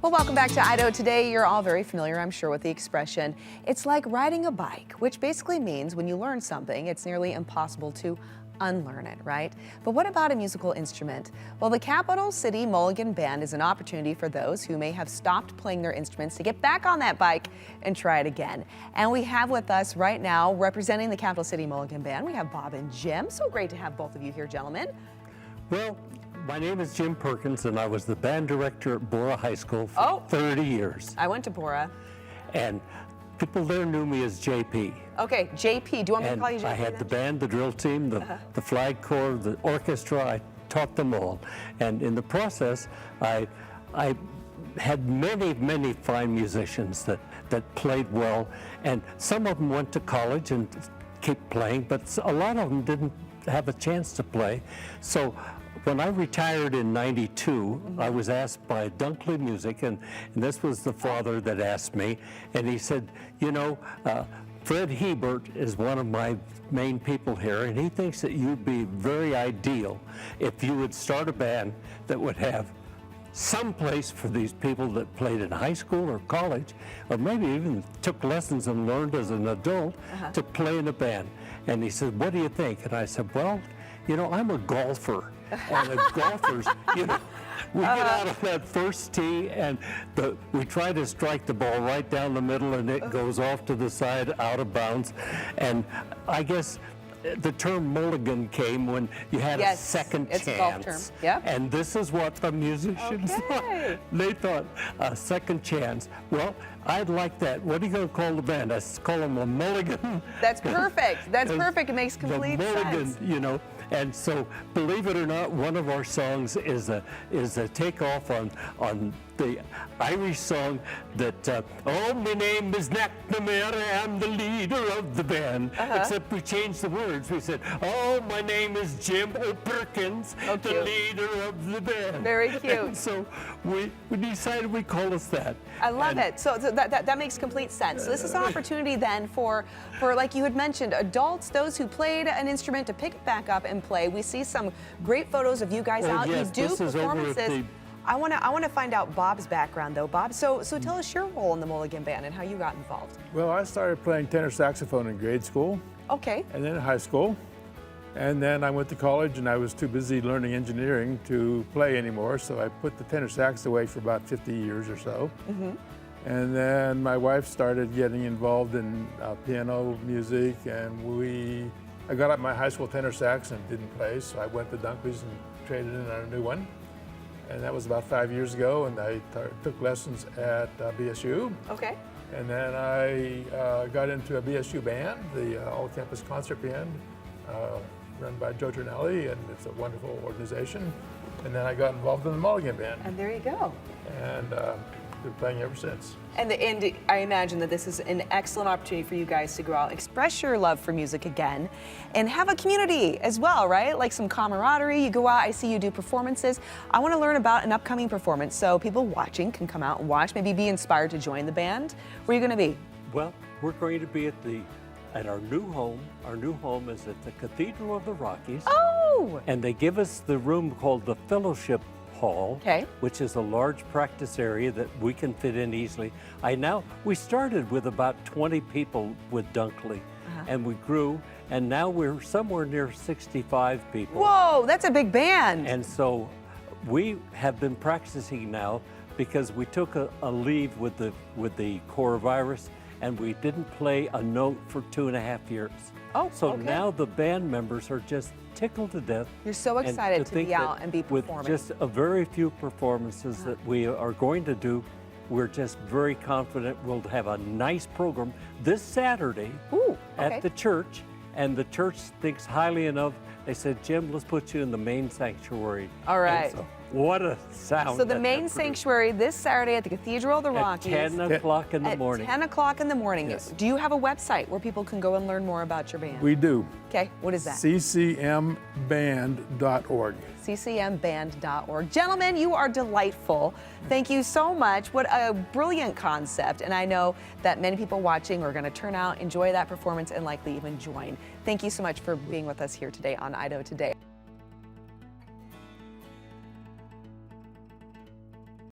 Well, welcome back to Idaho Today. You're all very familiar, I'm sure, with the expression, it's like riding a bike, which basically means when you learn something, it's nearly impossible to unlearn it, right? But what about a musical instrument? Well, the Capital City Mulligan Band is an opportunity for those who may have stopped playing their instruments to get back on that bike and try it again. And we have with us right now, representing the Capital City Mulligan Band, we have Bob and Jim. So great to have both of you here, gentlemen. Well, my name is Jim Perkins, and I was the band director at Bora High School for 30 years. I went to Bora. And people there knew me as JP. Okay, JP. Do you want me to call you JP? I had the band, the drill team, the flag corps, the orchestra. I taught them all. And in the process, I had many fine musicians that played well. And some of them went to college and kept playing, but a lot of them didn't have a chance to play. So when I retired in '92, I was asked by Dunkley Music, and this was the father that asked me, and he said, you know, Fred Hebert is one of my main people here, and he thinks that you'd be very ideal if you would start a band that would have some place for these people that played in high school or college, or maybe even took lessons and learned as an adult to play in a band. And he said, what do you think? And I said, well, you know, I'm a golfer. And the golfers, you know, we get out of that first tee and we try to strike the ball right down the middle, and it goes off to the side, out of bounds. And I guess the term mulligan came when you had a second chance. It's a golf term. Yep. And this is what the musicians thought. They thought, a second chance. Well, I'd like that. What are you going to call the band? I call them a mulligan. That's perfect. That's perfect. It makes complete sense. Sense. You know. And so, believe it or not, one of our songs is a takeoff on the Irish song that, oh, my name is McNamara, I'm the leader of the band. Except we changed the words. We said, oh, my name is Jim Perkins, the leader of the band. Very cute. And so we decided we'd call us that. I love it. So that makes complete sense. So this is an opportunity then for, like you had mentioned, adults, those who played an instrument, to pick it back up and play. We see some great photos of you guys out. Yes, you do performances. I want to find out Bob's background though. Bob, so tell us your role in the Mulligan Band and how you got involved. Well, I started playing tenor saxophone in grade school. Okay. And then in high school. And then I went to college, and I was too busy learning engineering to play anymore, so I put the tenor sax away for about 50 years or so. And then my wife started getting involved in piano music, and I got up my high school tenor sax and didn't play, so I went to Dunkley's and traded in on a new one. And that was about 5 years ago, and I took lessons at BSU. Okay. And then I got into a BSU band, the all-campus concert band, run by Joe Trinelli, and it's a wonderful organization. And then I got involved in the Mulligan Band. And there you go. And been playing ever since. And I imagine that this is an excellent opportunity for you guys to go out, express your love for music again, and have a community as well, right? Like some camaraderie. You go out, I see you do performances. I want to learn about an upcoming performance so people watching can come out and watch, maybe be inspired to join the band. Where are you going to be? Well, we're going to be at our new home. Our new home is at the Cathedral of the Rockies. Oh! And they give us the room called the Fellowship Hall, which is a large practice area that we can fit in easily. We started with about 20 people with Dunkley, and we grew, and now we're somewhere near 65 people. Whoa, that's a big band. And so we have been practicing now because we took a leave with the coronavirus, and we didn't play a note for 2.5 years. Oh, so now the band members are just tickled to death. You're so excited to be out and be performing. With just a very few performances that we are going to do, we're just very confident we'll have a nice program this Saturday at the church. And the church thinks highly enough. They said, Jim, let's put you in the main sanctuary. All right. So, what a sound. So the main sanctuary this Saturday at the Cathedral of the Rockies. At 10 o'clock in the morning. At 10 o'clock in the morning. Yes. Do you have a website where people can go and learn more about your band? We do. Okay, what is that? ccmband.org. ccmband.org. Gentlemen, you are delightful. Thank you so much. What a brilliant concept. And I know that many people watching are going to turn out, enjoy that performance, and likely even join. Thank you so much for being with us here today on Idaho Today.